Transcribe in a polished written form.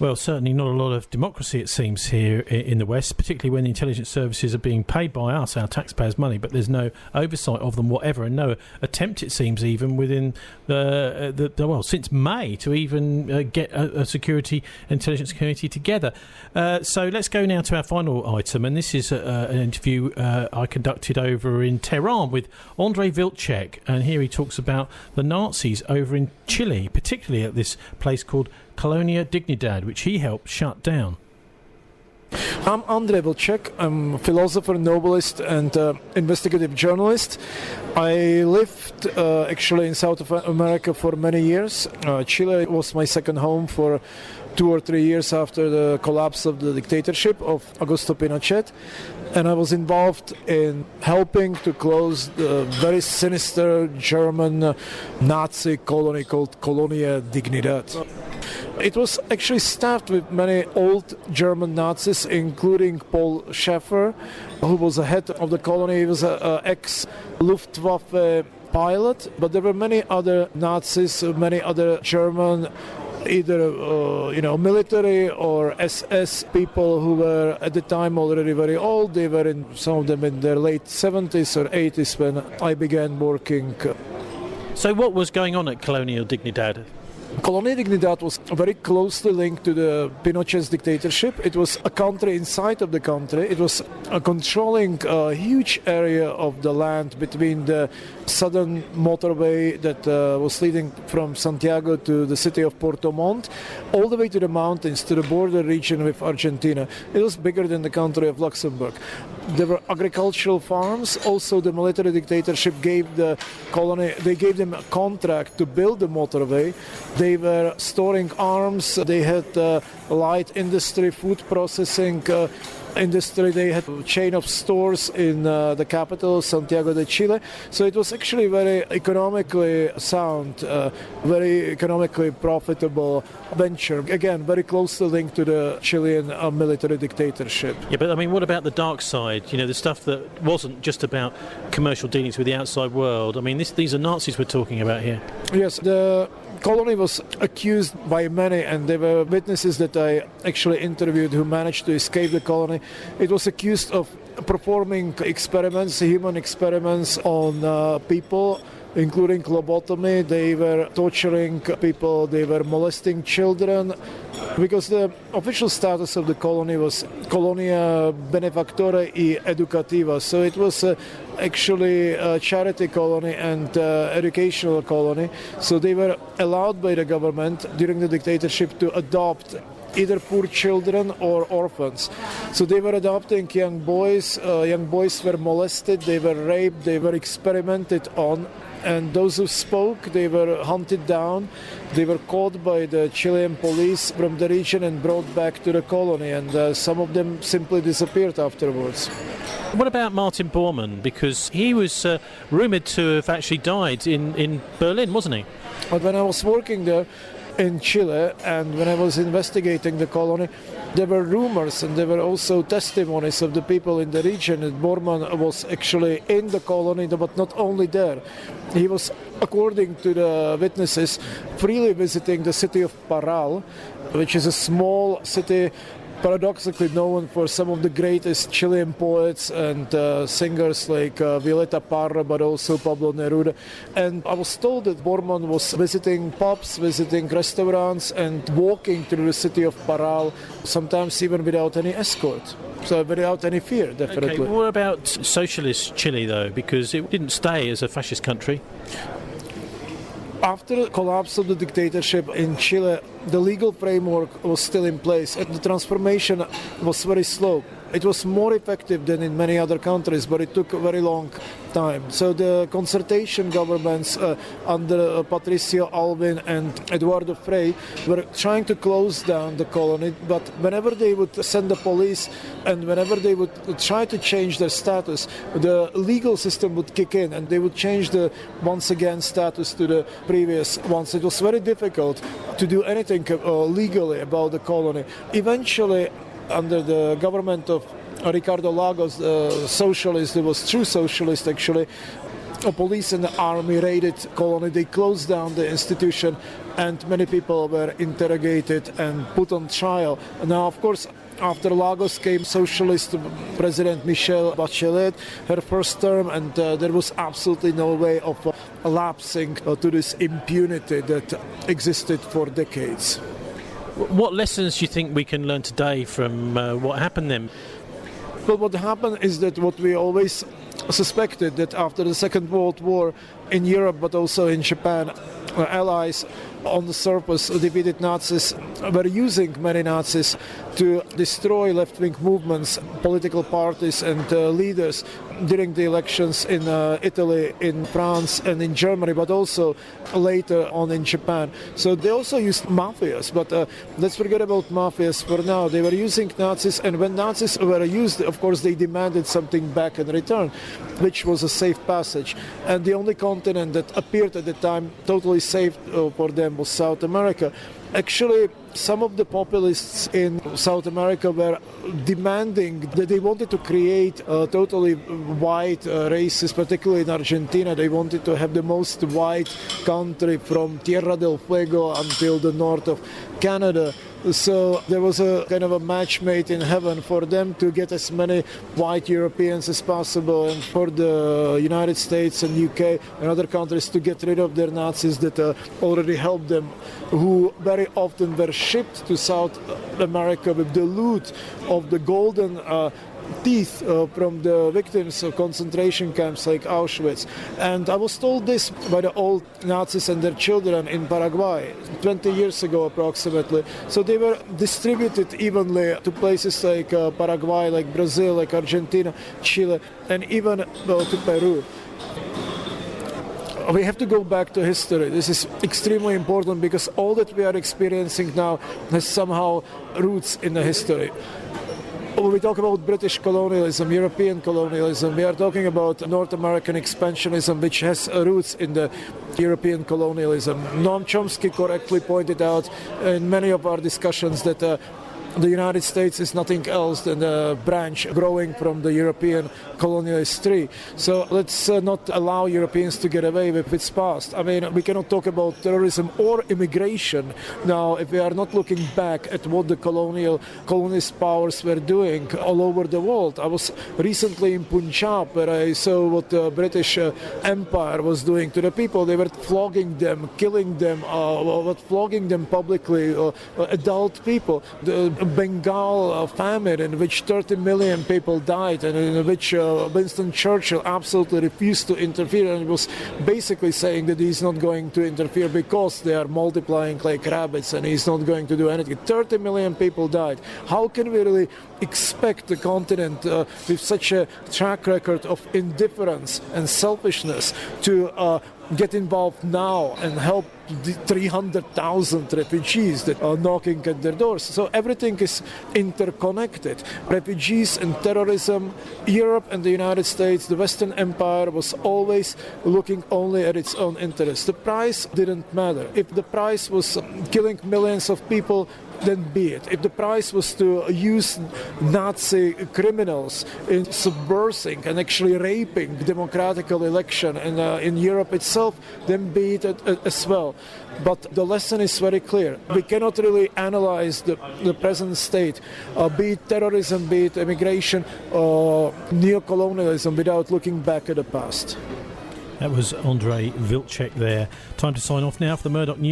Well, certainly not a lot of democracy, it seems, here in the West, particularly when the intelligence services are being paid by us, our taxpayers' money, but there's no oversight of them whatever, and no attempt, it seems, even within since May to even get a security intelligence committee together. So let's go now to our final item, and this is an interview I conducted over in Tehran with Andrei Vltchek, and here he talks about the Nazis over in Chile, particularly at this place called Colonia Dignidad, which he helped shut down. I'm Andrei Vltchek. I'm a philosopher, novelist, and investigative journalist. I lived actually in South America for many years. Chile was my second home for 2 or 3 years after the collapse of the dictatorship of Augusto Pinochet. And I was involved in helping to close the very sinister German Nazi colony called Colonia Dignidad. It was actually staffed with many old German Nazis, including Paul Schaefer, who was the head of the colony. He was an ex-Luftwaffe pilot, but there were many other Nazis, many other German either military or SS people who were at the time already very old. They were some of them in their late 70s or 80s when I began working. So what was going on at Colonia Dignidad? Colonia Dignidad was very closely linked to the Pinochet's dictatorship. It was a country inside of the country. It was controlling a huge area of the land between the southern motorway that was leading from Santiago to the city of Puerto Montt, all the way to the mountains, to the border region with Argentina. It was bigger than the country of Luxembourg. There were agricultural farms. Also, the military dictatorship gave the colony, they gave them a contract to build the motorway. They were storing arms. They had light industry, food processing industry. They had a chain of stores in the capital, Santiago de Chile. So it was actually very economically sound, very economically profitable venture. Again, very closely linked to the Chilean military dictatorship. Yeah, but I mean, what about the dark side? You know, the stuff that wasn't just about commercial dealings with the outside world. I mean, these are Nazis we're talking about here. Yes, the colony was accused by many, and there were witnesses that I actually interviewed who managed to escape the colony. It was accused of performing experiments, human experiments on people, including lobotomy. They were torturing people, they were molesting children, because the official status of the colony was Colonia Benefactora y Educativa. So it was actually a charity colony and educational colony. So they were allowed by the government during the dictatorship to adopt either poor children or orphans. So they were adopting young boys. Young boys were molested, they were raped, they were experimented on. And those who spoke, they were hunted down. They were caught by the Chilean police from the region and brought back to the colony. And some of them simply disappeared afterwards. What about Martin Bormann? Because he was rumoured to have actually died in Berlin, wasn't he? But when I was working there in Chile and when I was investigating the colony, there were rumors and there were also testimonies of the people in the region that Bormann was actually in the colony, but not only there. He was, according to the witnesses, freely visiting the city of Parral, which is a small city paradoxically known for some of the greatest Chilean poets and singers like Violeta Parra, but also Pablo Neruda. And I was told that Bormann was visiting pubs, visiting restaurants, and walking through the city of Parral, sometimes even without any escort. So without any fear, definitely. Okay, what about socialist Chile, though? Because it didn't stay as a fascist country. After the collapse of the dictatorship in Chile, the legal framework was still in place, and the transformation was very slow. It was more effective than in many other countries, but it took a very long time. So the concertation governments under Patricio Aylwin and Eduardo Frei were trying to close down the colony, but whenever they would send the police and whenever they would try to change their status, the legal system would kick in and they would change the, once again, status to the previous ones. It was very difficult to do anything legally about the colony. Eventually, under the government of Ricardo Lagos, socialist, it was true socialist actually, police and the army raided Colony. They closed down the institution, and many people were interrogated and put on trial. Now, of course, after Lagos came socialist President Michelle Bachelet, her first term, and there was absolutely no way of lapsing to this impunity that existed for decades. What lessons do you think we can learn today from what happened then? Well, what happened is that what we always suspected, that after the Second World War in Europe but also in Japan, allies on the surface, defeated Nazis, were using many Nazis to destroy left-wing movements, political parties and leaders during the elections in Italy, in France and in Germany, but also later on in Japan. So they also used mafias, but let's forget about mafias for now. They were using Nazis, and when Nazis were used, of course, they demanded something back in return, which was a safe passage. And the only continent that appeared at the time totally safe for them was South America. Actually, some of the populists in South America were demanding that they wanted to create totally white races, particularly in Argentina. They wanted to have the most white country from Tierra del Fuego until the north of Canada. So there was a kind of a match made in heaven for them to get as many white Europeans as possible, and for the United States and UK and other countries to get rid of their Nazis that already helped them, who very often were shipped to South America with the loot of the golden teeth from the victims of concentration camps like Auschwitz. And I was told this by the old Nazis and their children in Paraguay 20 years ago approximately. So they were distributed evenly to places like Paraguay, like Brazil, like Argentina, Chile, and even to Peru. We have to go back to history. This is extremely important because all that we are experiencing now has somehow roots in the history. When we talk about British colonialism, European colonialism, we are talking about North American expansionism, which has roots in the European colonialism. Noam Chomsky correctly pointed out in many of our discussions that the United States is nothing else than a branch growing from the European colonialist tree. So let's not allow Europeans to get away with its past. I mean, we cannot talk about terrorism or immigration now if we are not looking back at what the colonialist powers were doing all over the world. I was recently in Punjab where I saw what the British Empire was doing to the people. They were flogging them, killing them, flogging them publicly, adult people. The Bengal famine in which 30 million people died, and in which Winston Churchill absolutely refused to interfere, and was basically saying that he's not going to interfere because they are multiplying like rabbits and he's not going to do anything. 30 million people died. How can we really expect the continent with such a track record of indifference and selfishness to get involved now and help the 300,000 refugees that are knocking at their doors? So everything is interconnected. Refugees and terrorism, Europe and the United States, the Western Empire was always looking only at its own interests. The price didn't matter. If the price was killing millions of people, then be it. If the price was to use Nazi criminals in subversing and actually raping democratic election in Europe itself, then be it as well. But the lesson is very clear. We cannot really analyze the present state, be it terrorism, be it immigration, or neocolonialism, without looking back at the past. That was Andrei Vltchek there. Time to sign off now for the Murdoch News.